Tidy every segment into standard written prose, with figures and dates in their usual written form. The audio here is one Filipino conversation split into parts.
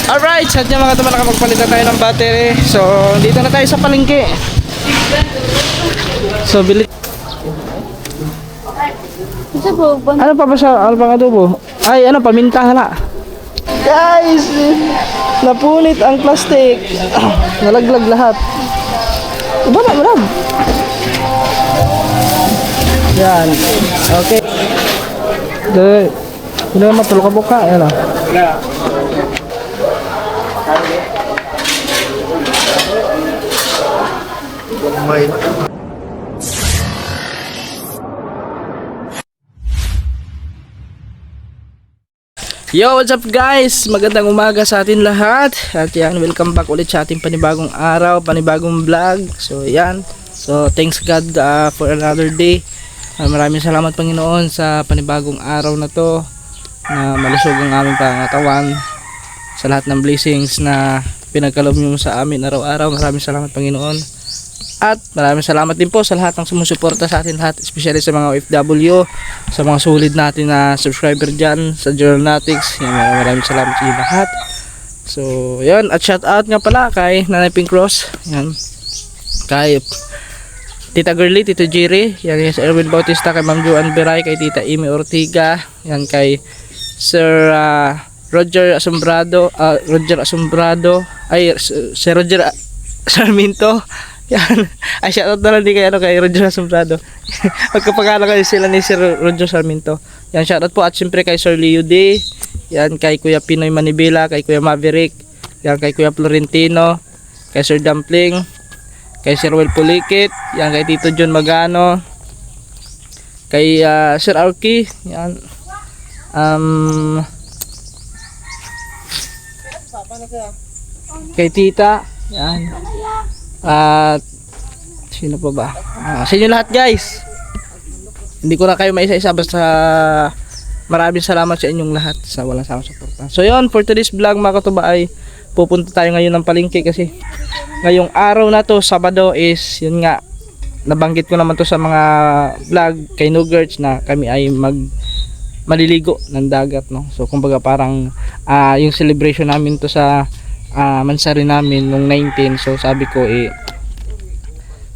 Alright, sa atin mga tuman, nakapagpalit na tayo ng battery. So, dito na tayo sa palengke. So, bilit. Ano pa ba siya? Ano pang adobo? Ay, ano, paminta hala. Guys, napunit ang plastic. Nalaglag lahat. Iba na, madam. Yan. Okay. Hindi naman matulog ka buka. Yan o. Yo, what's up guys? Magandang umaga sa atin lahat. At yan, welcome back ulit sa ating panibagong araw, panibagong vlog. So yan. So thanks God for another day. Maraming salamat Panginoon sa panibagong araw na to, na malusog ang aming pangatawan, sa lahat ng blessings na pinagkaloob niyo sa amin araw-araw. Maraming salamat Panginoon. At maraming salamat din po sa lahat ng sumusuporta sa atin lahat, especially sa mga OFW, sa mga sulit natin na subscriber dyan sa Journatics. Yan, maraming salamat sa inyo lahat. So yan, at shout out nga pala kay Nanay Pink Cross, yan, kay Tita Girly, Tito Jerry, yan, sa Erwin Bautista, kay Ma'am Joan Beray, kay Tita Amy Ortiga, yan, kay Sir Roger Asombrado, ay Sir Roger Sarmiento. Yan. Ay, shoutout na lang din kay, kay Roger Asombrado. Magkapagkala kayo sila ni Sir Roger Sarmiento. Yan, shoutout po. At siyempre kay Sir Leo D. Yan, kay Kuya Pinoy Manibela, kay Kuya Maverick. Yan, kay Kuya Florentino, kay Sir Dumpling, kay Sir Will Pulikit. Yan, kay Tito John Magano, kay Sir Arky. Yan. Kay Tita. Yan. At sino pa ba? Sa inyo lahat guys. Hindi ko na kayo maisa-isa, basta maraming salamat sa inyong lahat sa walang sawang suporta. So yun, for today's vlog mga katuba, ay pupunta tayo ngayon ng palengke kasi ngayong araw na to, Sabado, is yun nga, nabanggit ko naman to sa mga vlog kay Nuggets na kami ay maliligo ng dagat, no? So kumbaga parang yung celebration namin to sa mansari namin nung 19. So sabi ko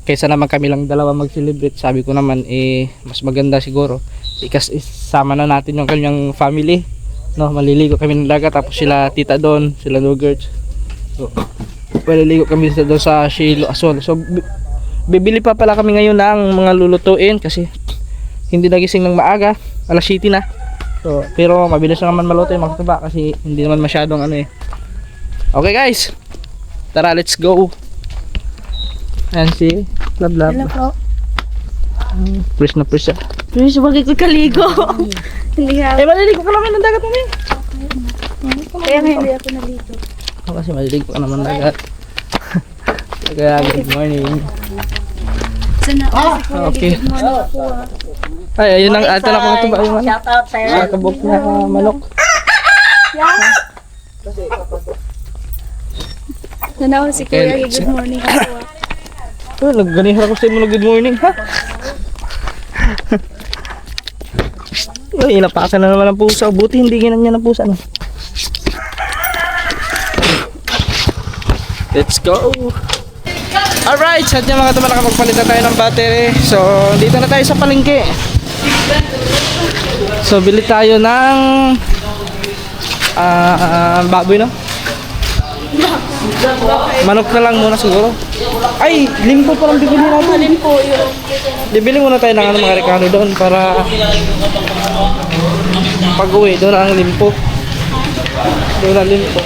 kaysa naman kami lang dalawa mag-celebrate, sabi ko naman mas maganda siguro kasi isama na natin yung kanyang family, no? Maliligo kami ng dagat, tapos sila tita doon, sila Nuggets. So maliligo kami doon sa Shilo Asol. So bibili pa pala kami ngayon ng mga lulutuin kasi hindi nagising ng maaga, alas 7 na. So pero mabilis naman maluto yung mga katuba kasi hindi naman masyadong Okay guys, tara, let's go. Ayan si Lab Lab. Hello po. Fresh na fresh siya. Fresh, wag ko kaligo. Hindi nga. Maliligo ka naman ng dagat mo eh. Kaya nga hindi ako naligo. Kasi maliligo ka naman ng dagat. Kaya good morning. Sana okay. Good morning po. Ay, ayun ang ata na pang tuba yung Shout out sir. kabok na manok. Sana si Kuya, good morning po. Nagganihar ako sa inyo, good morning ha. Ay, inapakan na naman ang pusa. Buti hindi ginanyan ang pusa, no? Let's go. Alright, sa atin mga tuman, nakapagpalit na tayo ng battery. So dito na tayo sa palengke. So bili tayo ng baboy, no? Manok na lang muna siguro. Ay, limpo parang bibili natin. Limpo yun. Bibili muna tayo ng mga rekano doon para pag-uwi doon ang limpo. Doon ang limpo.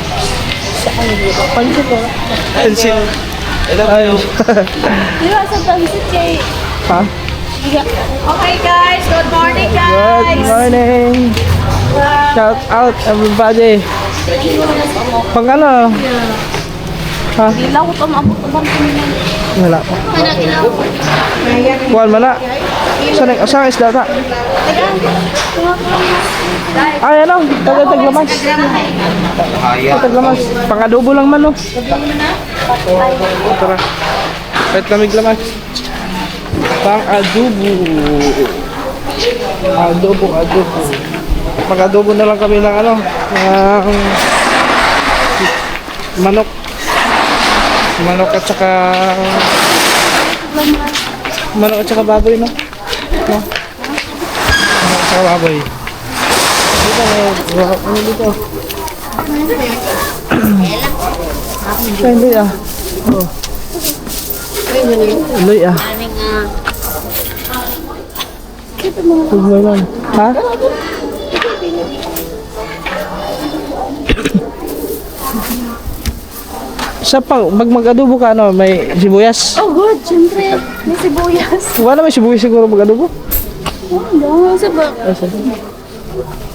Saan yun? Pansit po. Pansit. Ayun. Di ba sa pansit kay... Ha? Okay guys, good morning guys. Good morning. Shout out everybody. Pang ano? Ha? Dilaw ko mabot-abang kami. Wala pa. Kuhan mo na. Saan isda ta? Ay ano? Taglamas. Taglamas. Pang adobo lang man, no? Tara. Kahit lamig lamas. Pang adobo. Adobo. Pang adobo na lang kami ng manok. Manok at saka baboy, no? No? Manok at saka baboy. Dito, ano dito? Ay, hindi ah. Oh. Loy ah. Tugmay lang. Ha? Sa pang mag-adobo ka ano, may sibuyas. Oh, good. Siyempre, may sibuyas. Wala may sibuyas siguro mag-adobo. Oh, no. Sabak.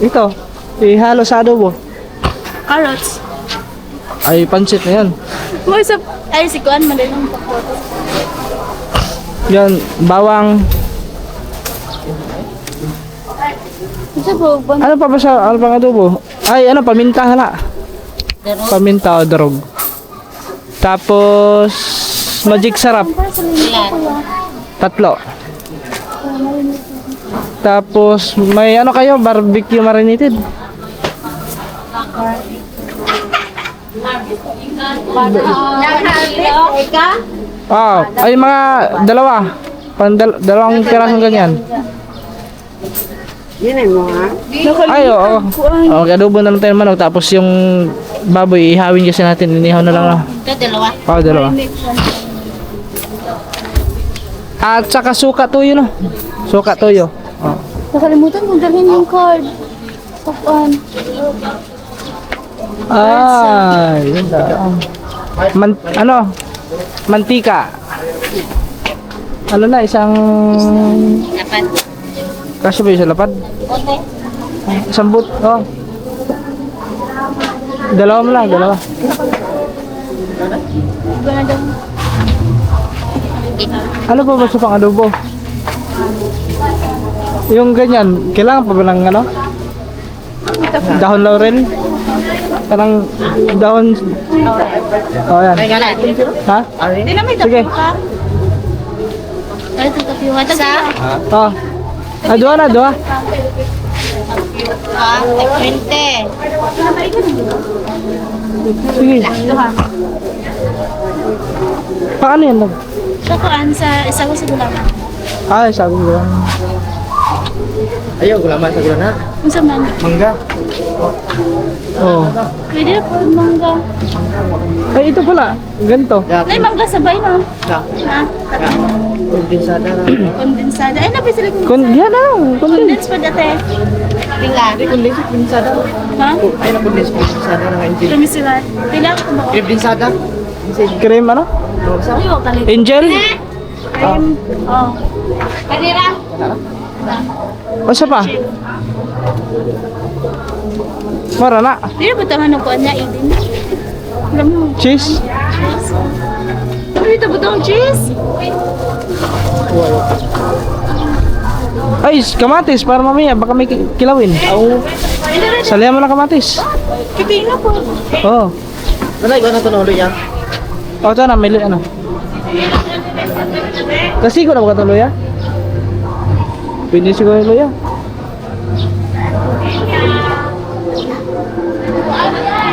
Ito, ihalo sa adobo. Carrots. Ay, pansit na yan. Mo sa... Ay, si Kuan, madalang pakot. Yan, bawang. Isa po, Ano pa ba sa ano pang adobo? Ay, ano, paminta hala. Paminta o darog. Tapos, magic sarap. Tatlo. Tapos, may ano kayo, barbecue marinated. Ah, ay mga dalawa. Dalawang pirasong ganyan. Ay, oo. Oh, adobo na lang tayo ng manok. Tapos yung baboy, ihawin kasi natin. Inihaw na lang. Dalawa. Oo, dalawa. At saka suka tuyo, no? Suka tuyo. Oh. Nakalimutan kong dalhin yung card. Sa Kuan. Ay, yun lang. Ano? Mantika. Ano na, isang... Dapat. Kasi ba yung sa lapad? Konti. Isang boot, oh. Dalawa mo lang, dalawa. Ano pa ba sa pang adobo? Yung ganyan, kailangan pa ba ng ano? Dahon laurel? Parang dahon... Oh, yan. Ha? Hindi na may Sige. tapos ka. Ay, ito tapos ka. Sa? Oh. Ah, dua na, dua. 20. Sige. Paano yan? Sa Kuan, sa isa ko sa gulaman. Ay, sabi ko lang. Ayaw, gulaman sa gulana. Kung sa man. Mangga. Oh. Pwede na po mangga. Ay, ito pala. Ganito. Ay, mangga sabay na. Ha? Kondensada. Kondensada. Ay, napis sila kung Yan na lang. condense pa dati. Pila. Kondensada. Ha? Ay, na kondensada na engine. Lumisilan. Pila ko ba? Kondensada. Cream ano? Ay, wag kalit. Angel? Oh. Kanira. O, siya pa? Mara na. Pwede ba taman ng Kuan niya, Eden? Alam mo. Cheese? Pwede ba itong cheese? Ay, kamatis. Para mamaya. Baka may kilawin. Salihan mo na kamatis. Kipin na po. Oo. Ano iba na ito na ulit yan? O, ito na. May ano. Kasi ko na baka tuloy, ah. Pwede siguro yung luya.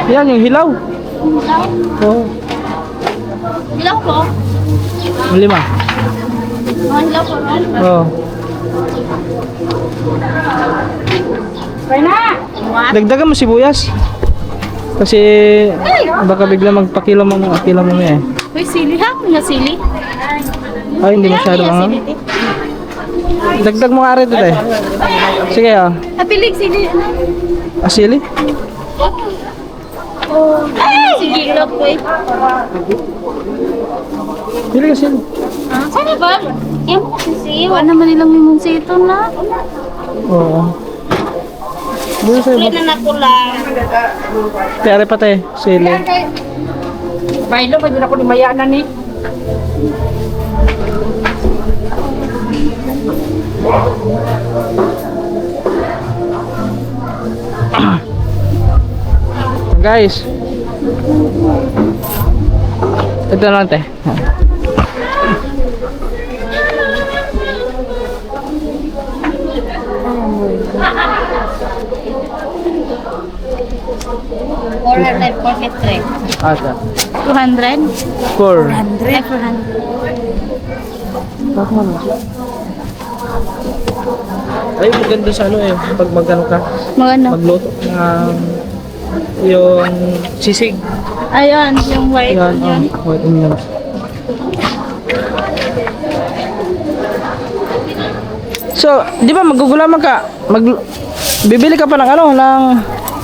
Yan, yung hilaw. Oo. Hilaw po. Lima. Mga hilaw po, no? Oo. Kaya na! Dagdagan mo sibuyas. Kasi baka bigla magpakilo mo eh. Uy, sili ha? Mga sili. Ay, hindi masyado Mga mga. sili. Dagdag mo nga rin ito eh. Sige, oh. Kapilig sili. Asili? Oh, ay! Sige, look, wait. Pili ka sili. Sana ba? Yan po kasi siyo. Wala naman nilang mimonsito na. Oo. Doon sa'yo. Pili na nakulang. Tiyari pa tayo, sili. Bailo, pwede na ko ni mayanan ni. Guys. Ito na lang, te. 443. Asa? 200? 4. Ay, 400. Ay, maganda sa ano eh. Pag magano ka, Magano? magluto ng yung sisig. Ayun, yung white. Yan, Yun. white onion. So, di ba magugulaman ka? Bibili ka pa ng ano, ng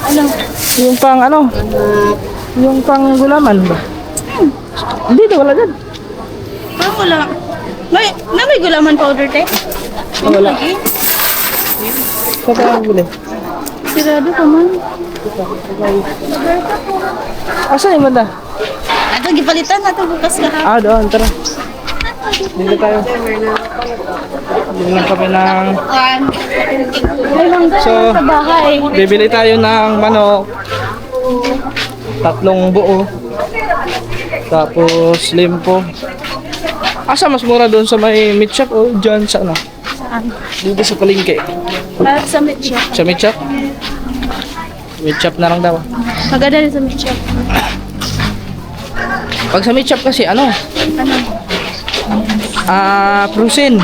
Ano? yung pang ano? Yung pang gulaman ba? Dito wala dyan. Parang wala. May gulaman powder, te? Wala. Saan ka bili? Sirado ka man. Asan yung banda? Ato, gipalitan na ito bukas ka ha. Ah, doon, tara. Dito tayo. Bili lang kami ng... May mangga So, sa bahay. bibili tayo ng manok. 3 buo. Tapos limpo. Asa mas mura doon sa may meat shop o dyan sa ano? Saan? Dito sa palengke. At sa meat shop. Sa meat shop? Meat shop na lang daw. Maganda rin sa meat shop. Pag sa meat shop kasi ano? Ano? Frozen.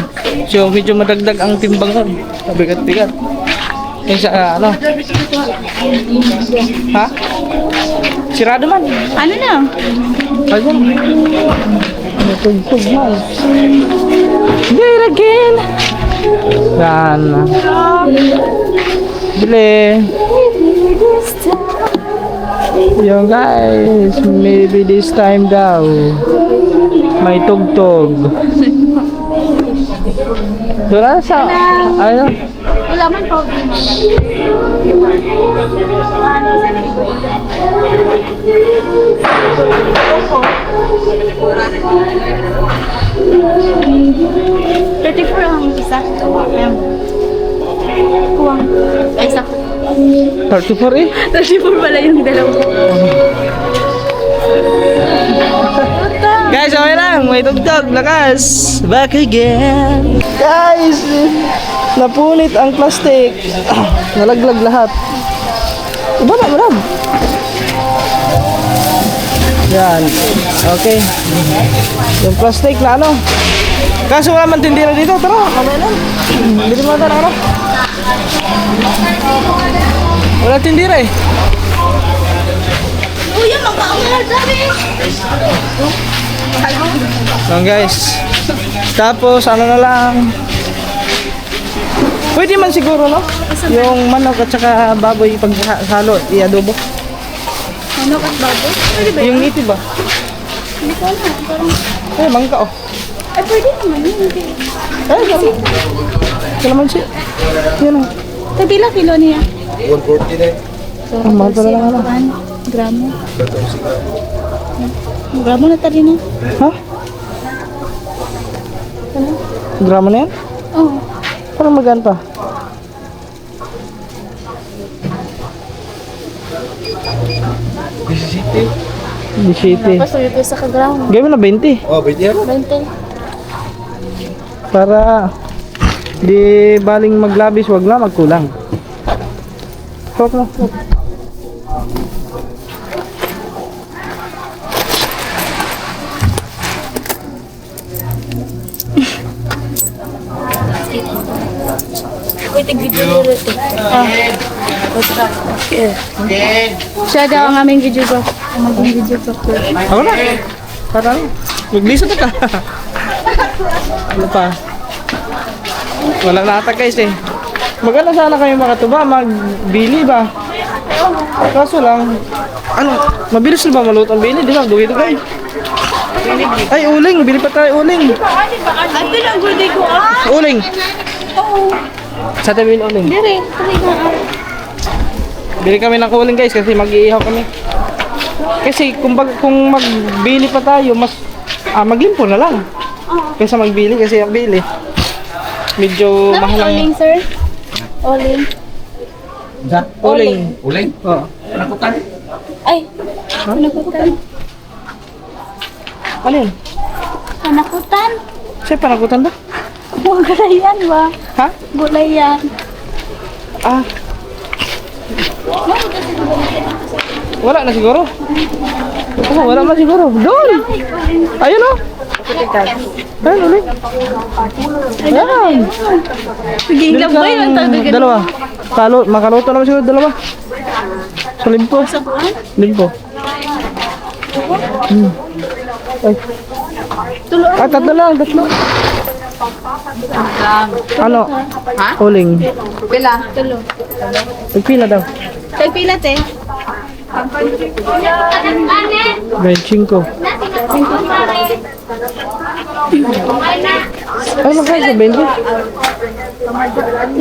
So medyo madagdag ang timbang nun. Bigat-bigat. Yung sa ano? Ha? Sirado man. Ano na? Ayun. Tugtog na eh. Do it again. Yan. Bili. Yo guys, maybe this time daw. May tugtog. Wala sa... Ayun. Gulaman powder. $34 ang isa. Ayan. Kuwang. Ay, isa. 34 eh. 34 pala yung dalawa. Guys, okay lang. May tugtog. Lakas. Back again. Guys, napunit ang plastic. Nalaglag lahat. Iba na, madam. Yan. Okay. Yung plastic na ano. Kaso wala man tindira dito. Tara, mamaya lang. Bili mo tayo ng ano. Wala tindira eh. Kuya, magpaungal sabi. Lang guys. Tapos ano na lang. Pwede man siguro no? Yung manok at saka baboy pag halo, i-adobo. Manok at babo? Pwede ba? Yung native ba? Hindi ko na. Parang... Eh, mangka oh. Ay, pwede naman yun. Hindi. Eh, kalamansi. Yan oh. Kabila kilo niya. 140 na eh. So, Ang mahal pala ng ano. Gramo. Gramo na tali na. Ha? Gramo na yan? Oo. Parang magaan pa. Di city. Tapos ulit sa kagramo. Gawin na 20. Oh, pwede yan. 20. Para di baling maglabis, wag na magkulang. Stop na. Stop. Uy, tig-video ulit eh. Siya daw ang aming videographer. Ang maging videographer. Ako na. Parang maglisod ka. Ano pa? Wala na ata guys eh. Maganda sana kayo makatuba, magbili ba? Kaso lang, ano, mabilis na ba maluto ang bili? Di ba? Dugay-dugay. Ay, uling. Bili pa tayo uling. Ay, pinag-birthday ko ah. Uling. Oo. Sa tabi yung uling. Dire, tuloy na ah. Bili kami ng uling guys kasi mag-iihaw kami. Kasi kung magbili pa tayo, mas maglimpo na lang. Kaysa magbili kasi ang bili. Medyo Namin mahal ang... oling, sir. Oling. Uling. Uling? Oo. Nakutan? Ay, panakutan. Ano yun? Panakutan? Sa'yo panakutan ba? Gulay yan ba? Ha? Gulay yan. Ah, Wala na siguro. Oh, wala na siguro. Doon! Ayun o! Ayun ulit. Ayan! Sige, labay lang tayo. Dalawa. Makaluto naman siguro dalawa. Sa limpo. Limpo. Ay. Tatlo lang, tatlo. Ano? Ha? Uling. Pila? Pagpila daw. Tagpila, te. 25. Ay, magkano sa 20?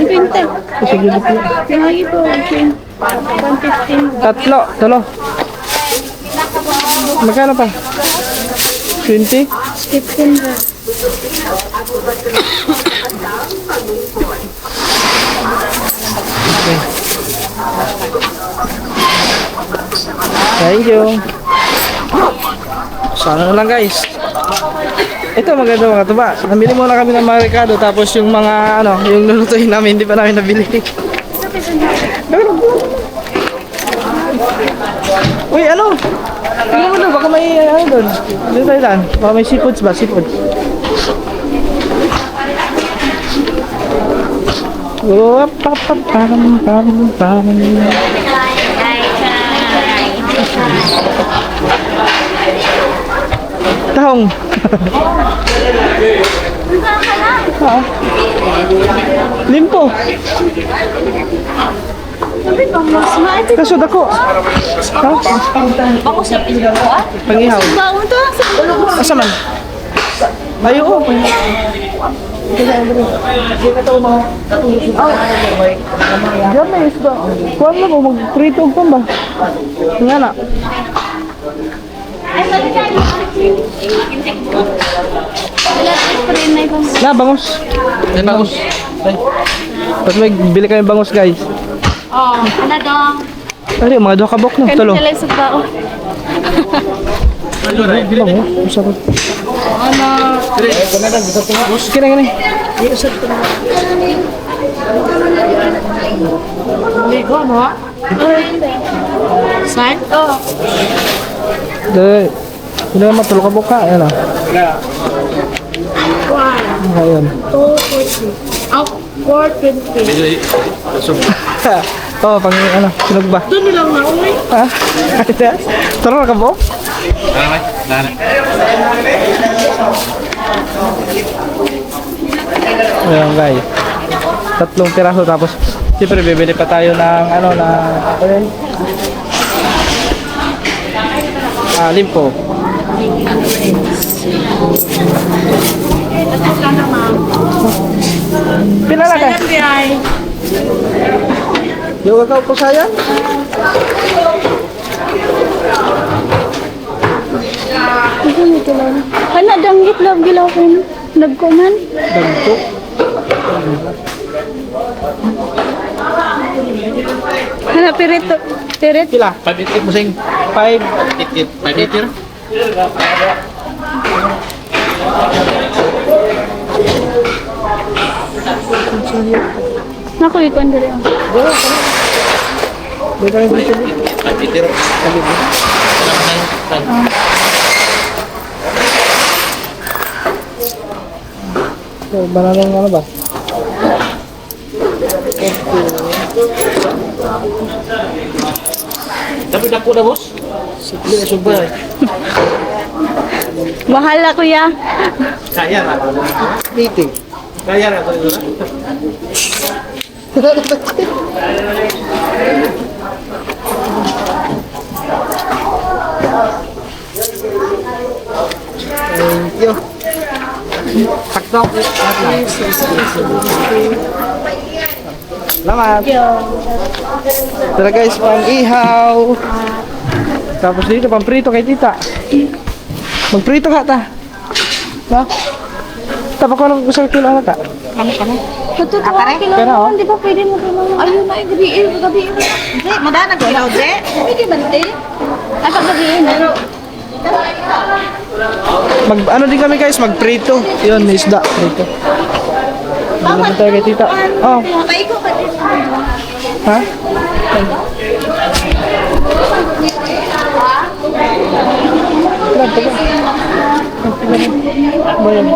Pinte. Sige, dito. Lagi po. 115. Tatlo. Talo. Magkano pa? 20? 15. Thank you. Sana na lang guys. Ito maganda mga tuba. Namili muna kami ng mga Ricardo tapos yung mga ano, yung lulutuin namin hindi pa namin nabili. Uy, ano? Ano mo doon? Baka may ano doon? Dito tayo lang. Baka may seafoods ba? Seafoods. Oh, pam. Tahong. Ah. Limpo. Kaso dako. Ha? Ako sa pinto, ah. Pangihaw. Baon to. Asa man? Ayo oh. Diyan may isda. Kuwan mo mo magprito pa ba? Nga na. Ay, balik tayo. Wala, spray na ibang. Na bangus. May bangus. Tapos may bili kami bangus guys. Oh, ano dong? Ano yung mga duha kabok no? Talo. Kanila sa baon. Bangus. Masarap. Kina. Ligo, no? Saan? Oh. Dahil. Hindi naman tulog kabok ka. Ayan ah. Ayan. 240. Oh, 420. Oh, pang ano, sinog ba? Doon nilang naulay. Ha? Tara ka po? Ayan guys. 3 piraso tapos siyempre bibili pa tayo ng ano na ayun. Limpo. Pila na ka? Yung ikaw po sayang? Hala, danggit lang gilawin. Nagkuman. Dagto. Hala, pirito. Pirit. Pila? 580 mo sing. 580. Naku, ikon dali. Dito yung dito. So, bananang ano ba? Tapi dako na boss. Sige na subay. Bahala, kuya. Kaya na. Meeting. Kaya na to ito. Thank you. Sakto. Salamat. Tara guys, pang ihaw. Tapos dito, pang prito kay tita. Magprito ka ta. Ha? Tapos ko lang sa kilo na ta. Natutuwa kilo. Pero, oh. Hindi pa pwede mo kilo. Ayun na, gabi. Hindi, madana ko ilaw, Je. Pwede ba, te? Ay, paggabihin. Ano din kami guys, magprito. Yun, may isda, prito. Ano tayo kay tita? Oh, Paiko pa din. ha? ito ba? Bayan.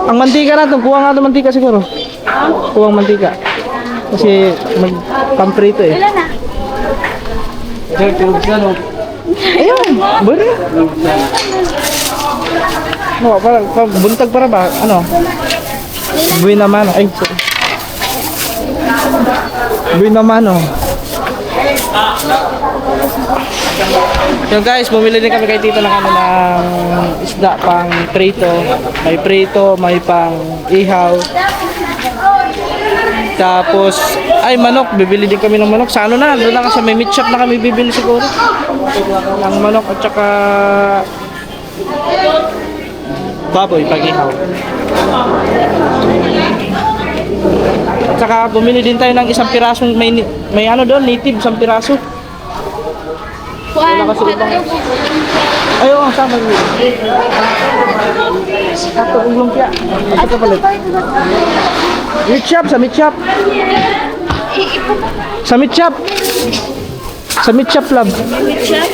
Ang mantika na ito, kuha nga ito mantika siguro. Kuha ang mantika. Kasi mag-pamprito eh. Wala na. Ayun, bari. No, para buntag para ba? Ano? Buwi naman. Ay, sorry. Buwi naman, oh. So guys, bumili din kami kay Tito ng ano ng isda pang prito. May prito, may pang ihaw. Tapos, ay manok, bibili din kami ng manok. Sa ano na, doon na kasi may meat shop na kami bibili siguro. Ng manok at saka baboy pag ihaw. At saka bumili din tayo ng isang pirasong may ano doon, native, isang piraso. Wala kasi ibang... Ay, oo, sama yun. Ito, ang lumpia. Ito ka palit. Meat shop, sa meat shop. Sa meat shop. Sa meat shop, love.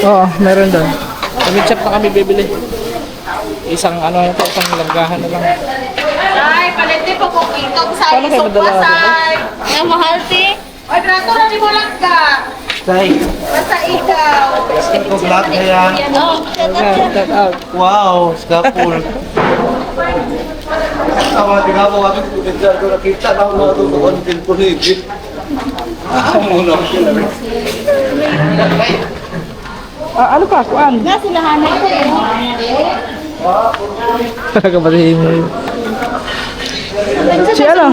Oo, meron doon. Sa meat shop na kami bibili. Isang ano ito, isang largahan na lang. Ay, palete po kung itong sa Paano kayo madala? Ay, mahal, te. Ay, trato na ni mo lang ka. Say, Basta ikaw. Ito vlog na yan. cut out. Wow, skapul. Tama, tingnan mo, bakit ko nakita na mga tutukan din ko ni Jit. Muna ko sila. Ano pa, kuan? Nga sila hanay ko. Talaga ba mo? Si ano?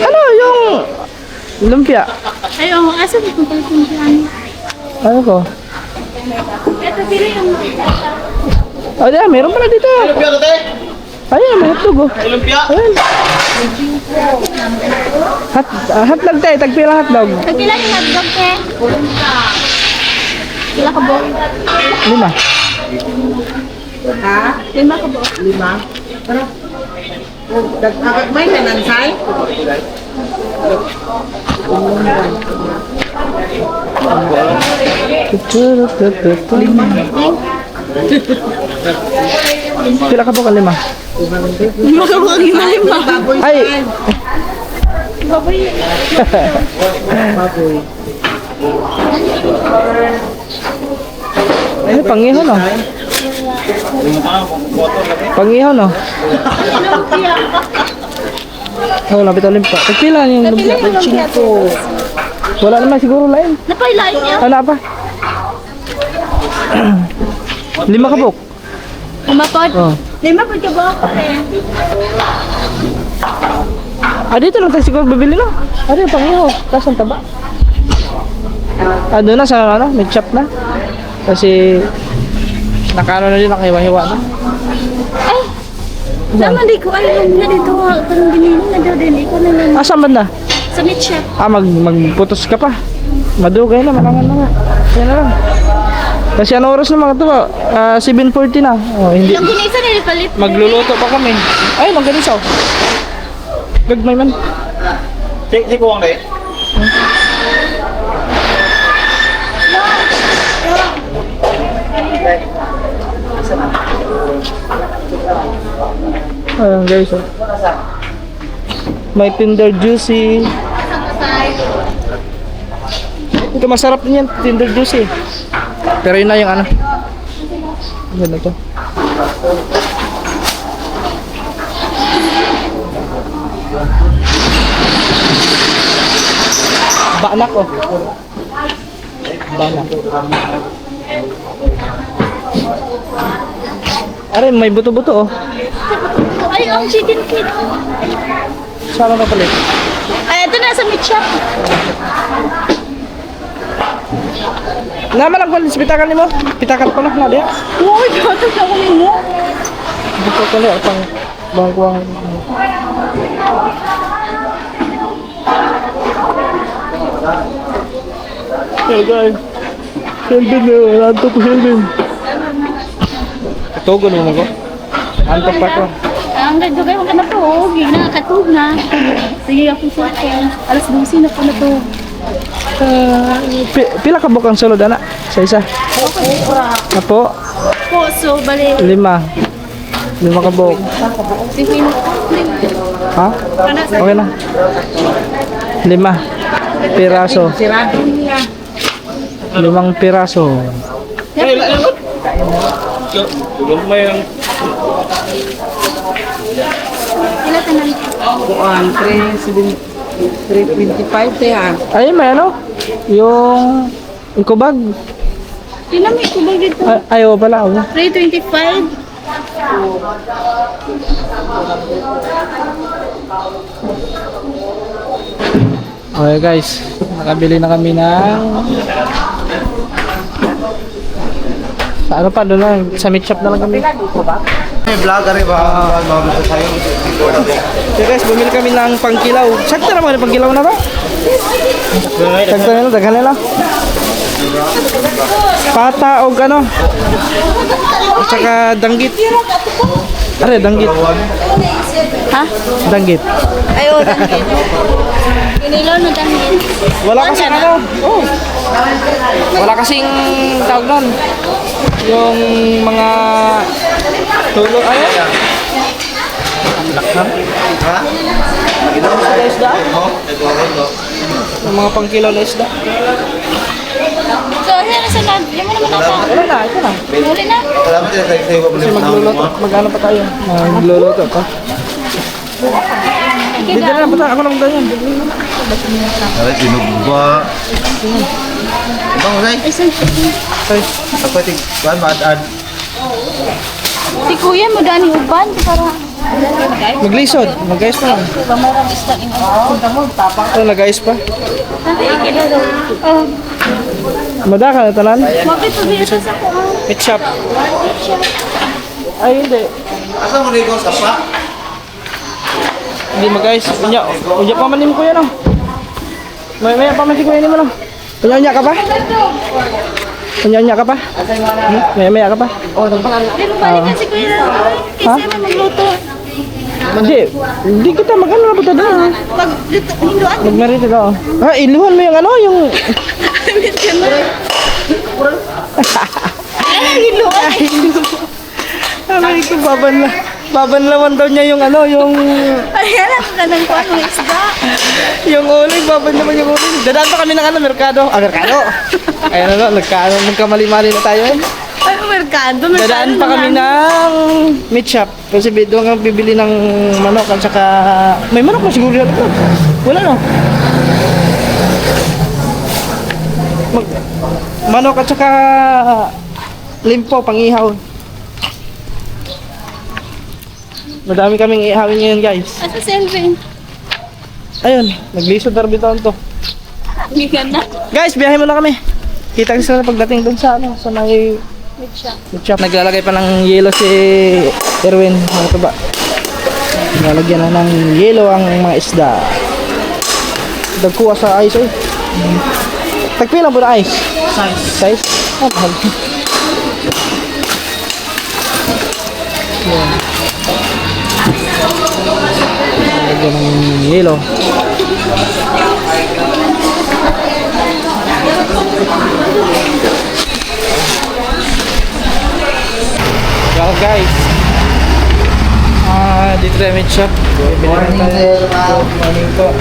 Ano yung lumpia? Ay, oo, asa dito pala kung saan. Ano ko? Ito, pila yung... Oh, diyan, meron pala dito. Lumpia to, te? Ayun, may hotdog oh. Lumpia? Ayun. Hotdog tayo, tagpila hotdog. Pagpila yung hotdog, te. Pila ka bo? 5. Ha? 5 ka bo? 5. Pero, agad may nanansay? Pila ka po ka 5? 5 ka bo, 5. Ay! Baboy. Ay, pangihaw no? Pangihaw no? Oh, lapit ulit pa. Pagpila yung lumpia. Wala naman siguro lain. Napailain niya. Wala pa. 5 ka po. Umapod. Oh. 5 po ka bo? Dito lang tayo siguro bibili no? Yung pangihaw. Tapos ang taba. Doon na sa ano, may chop na. Kasi nakano na din, nakahiwa-hiwa na. Ay! Naman di ko alam na dito. Parang binili na daw din. Ikaw na lang. Saan ba na? Sa meat shop. Magputos ka pa. Madugay na, malangan na nga. Yan na lang. Kasi ano oras na mga ito ba? 7:40 na. Oh, hindi. Ilang ginisa nilipalit. Magluluto pa kami. Ay, nang ganito. Gagmay man. Di ko ang day. Ayan guys. Oh. May Tender Juicy. Ito masarap din yan, Tender Juicy. Pero yun na yung ano. Yan na to. Banak oh. Banak. Are, may buto-buto oh. Ay, ang chicken feet. Saan ka palit? Ay, ito na sa meat shop. Naman ang palit, pitakan ni mo. Pitakan ko na, diya. Uy, gato na ko mo. Buto ko na, pang bangkuang. Hey guys. Helvin na, antok ko Helvin. Katugon mo ko. Antok pa ko. Ang ganda kayo ka na po. Nakakatug na. Sige ako sa akin. Alas 12 na po na to. Pila ka bukang sulod ana? Sa isa? Apo? Puso, bali. 5 ka buk. Ha? Okay na. 5 piraso. 5 piraso. Ila tanan. Kuan, 325 yan. Ay, may ano? Yung kubag. Tinamay ko ba dito? Ayaw pala. 325. Okay guys, nakabili na kami ng sa ano pa doon lang, sa meat shop na lang kami. May vlog ka rin ba? Mabasa sa'yo. Okay guys, bumili kami ng pangkilaw. Sakta naman yung pangkilaw na ba? Sakta nila, daghan nila. Pata o ano? At saka danggit. Are, danggit. Ha? Danggit. Ayo, danggit. Kinilaw na danggit. Wala kasing ano? Oh. Wala kasing tawag nun. Yung mga tulo, ano? Ha? Sa isda? Yung mga pangkilaw na isda. So, ano sa lad? Yung mo naman ata. Wala na, ito na. Huli na. Wala mo sila sa'yo pa Kasi magluluto. Mag-ano pa tayo? Magluluto pa. Dito na, bata. Ako na magdanyan. Aray, sinugba. Ibang usay? Isan. Ay, Ako ito, kuhan, maad-ad. Si kuya mo dani uban para. maglisod. Mag-guys pa lang. Pamarang isda ing. Ito, nag-guys pa. Oh, Madaka na tanan. mabit pa biya sa ko. Meat shop. Ay, hindi. Asa mo rin ko, sapa? Hindi mag-guys. Unya pa manim ko yan, oh. Maya pa man si kuya mo, no? Unya ka pa? Unya ka pa? Maya ka pa? Di mo balikan si kuya. Kasi mo magluto. Hindi kita mag-ano na punta doon. Pag luto hinduan. Mag-marito ka, oh. Ha, iluhan mo yung ano, yung... Ano hinduan? Ay, ko, babanlawan daw niya yung ano, yung... Ayan ang kanang kuan ng isda. Yung uling, babanlawan yung uling. Dadaan pa kami ng ano, merkado. Merkado! Ayan ano, nagkamali-mali na tayo eh. Ano merkado? Dadaan pa kami ng meat shop. Kasi doon kami bibili ng manok at saka... May manok na siguro dito. Wala no? Manok at saka limpo, pang-ihaw. Madami kaming ihawin ngayon guys. Asa Selvin? Ayun, naglisod na rin to. Hindi ka na. Guys, biyahe muna kami. Kita kasi na pagdating doon sa ano, sa may meat shop. Naglalagay pa ng yelo si Erwin, mga tuba. Nalagyan na ng yelo ang mga isda. Dagkuha sa ice eh. Tagpila po na ice? Size? Ah, mahal. Yan. Nalagyan ng yelo. Well guys, dito tayo meat shop. Morning po.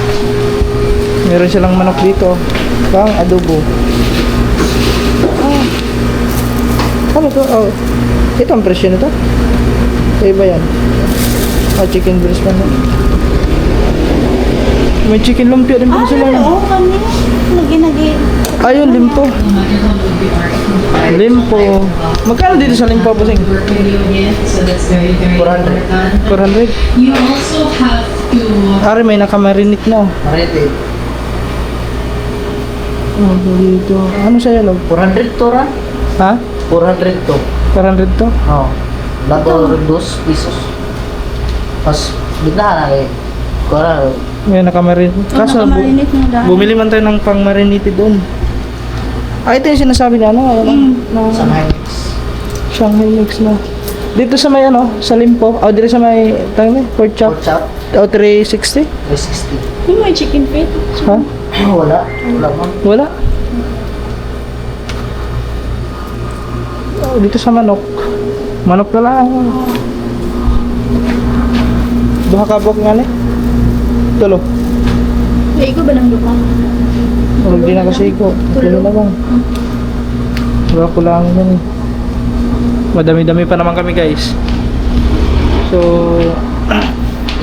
Meron silang manok dito. Pang adobo. Ano to? Oh, ito ang presyo nito. Iba yan. Chicken breast pa na. May chicken lumpia din po sila. Oo, kanina. Lagi. Ayun, limpo. Limpo. Magkano dito sa limpo po, Sing? 400. 400? You also have to Ari, may nakamarinate na. Oh, dito. Ano sa'yo, log? 400 to ra? Ha? 400 to. 400 to? Oh. Dato 2 pesos. Pas bigla na eh. Kora May nakamarinate. Kaso, Nakamarinate na dahil. bumili man tayo ng pang-marinate doon. Ay, ito yung sinasabi na ano? Na, sa Highlands. Shanghai mix na. Dito sa may ano, sa limpo. O, dito sa may, pork chop. Pork chop O, 360? 360. Yung may chicken feet. Ha? Wala. Wala man. Wala. Oh, dito sa manok. Manok na lang. Duha ka bok nga ni. Tulo. Ay, ko ba ng lupa? Huwag din na kasi ko. Tulo na lang. Wala ko lang yun. Madami-dami pa naman kami guys. So,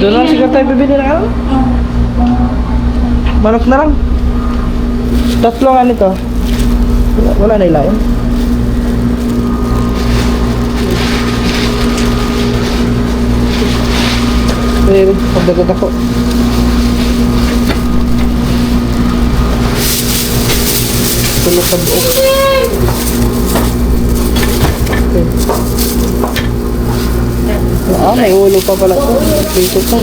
doon lang siguro tayo bibili ng ano? Manok na lang. Tatlo nga nito. Wala na ilain. Pwede, pagdagat ako. Tulog ka buo. Ah, may ulo pa pala ito. Dito pa.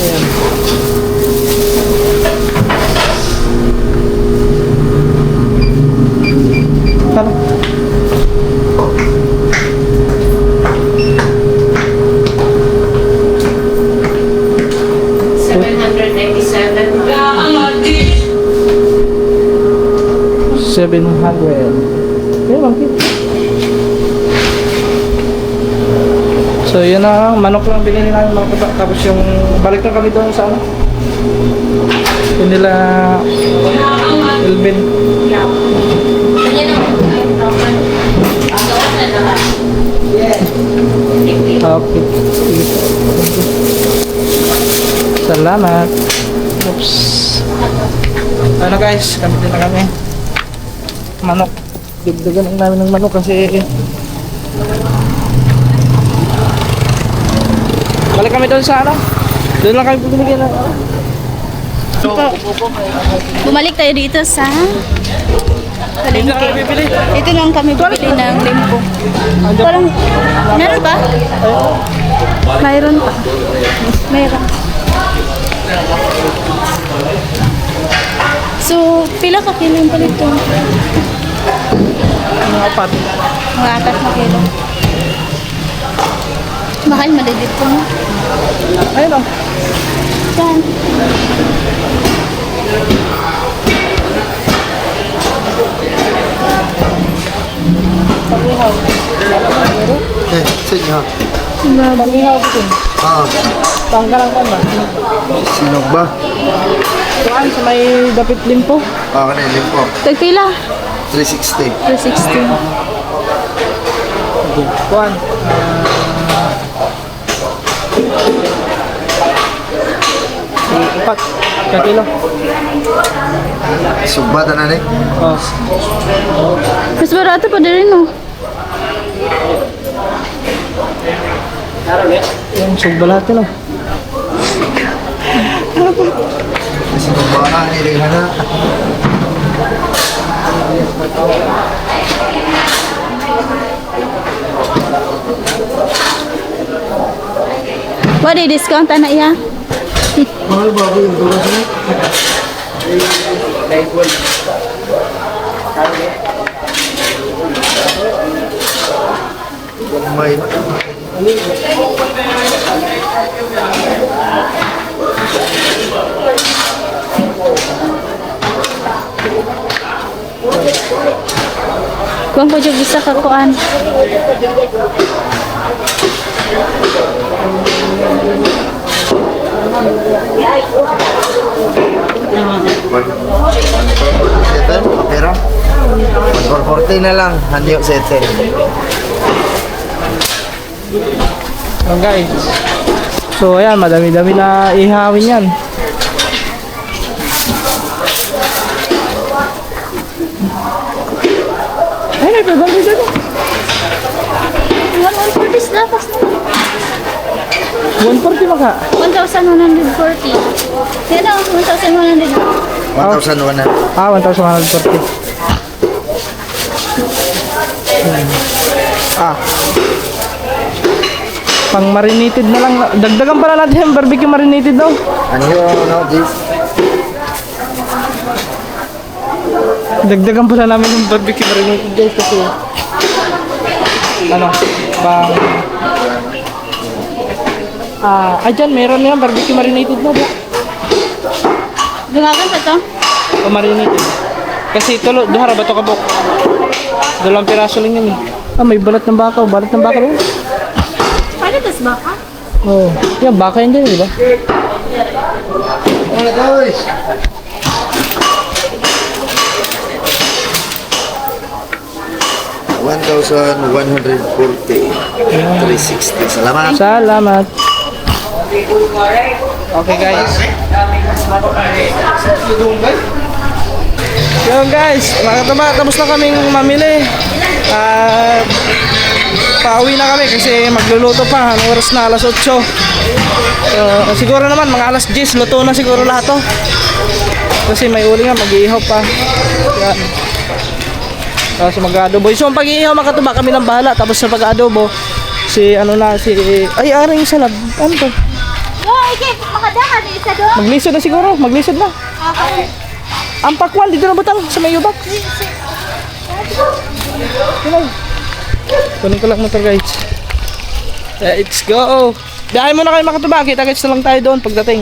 Ayan. Tara. $700. Okay, bakit? So, yun na. Manok lang binili namin mga kata. Tapos yung balik na kami doon sa ano? Yung nila Elvin. Okay. Sige. Salamat. Oops. Ano guys, kami din na kami. Manok. Dugdagan ang namin ng manok kasi balik kami doon sa ano? Doon lang kami bumili ng ano? Bumalik tayo dito sa Hindi na kami bibili. Ito lang kami bibili ng limpo. Parang, meron ba? Mayroon pa. Mayroon. So, pila ka kilo yung palit ko? Mga apat. Mga 4 na kilo. Mahal madadit ko mo. Ayun o. Saan? Sige. Pag-ihaw ko din. Tanggalan ka ba? Sinog ba? Tuan sa may dapit limpo. Kanilin po. Tagpila? 360. 360. Tuan. Ipat. Kakilo. Subat na ni. Oh. Mas barato pa din no? Yung sugbalate lang. Sinog ba na nilin na? What a discount na iya? Mahal ba ako yung dulas na? May Kung po dyan bisa kakuan. Sete, kapira. 140 na lang, hanyo sete. Oh guys. So ayan, madami-dami na ihawin yan. Ay, may pabang dito. 140 na pas na. 140 maka. 1,140. Yan o, 1,100. 1,100. Ah, 1,140. Ah. Pang marinated na lang. Dagdagan pala natin yung barbecue marinated daw. Hanyo, no, Jis? Dagdagan pala namin yung barbecue marinated daw kasi ano, Bang. Dyan, meron yan. Barbecue marinated na ba? Dumagan pa to? O marinated. Kasi ito, duhara ba ito kabok? 2 piraso lang yan eh. May balat ng baka. Balat ng baka rin. Paano tas baka? Oo. Yan, baka yan din, di ba? Mga guys! $1,140. 360. Salamat. Salamat. Okay guys. Yo guys, mga kataba, tapos na kaming mamili. At pauwi na kami kasi magluluto pa. Anong oras na? Alas 8. So, siguro naman mga alas 10 luto na siguro lahat to. Kasi may uli nga, mag-iihaw pa. Yan. Tapos mag-adobo. So ang pag-iihaw mga kataba, kami nang bahala. Tapos sa pag-adobo, ay aring salad. Ano to? Oh, okay. Makadakan isa doon. Maglisod na siguro, maglisod na. Okay. Ang pakwan, dito na butang sa may yubak. Kunin ko lang motor guys. Let's go. Biyahe muna kayo mga katubag. Kita-kits na lang tayo doon pagdating.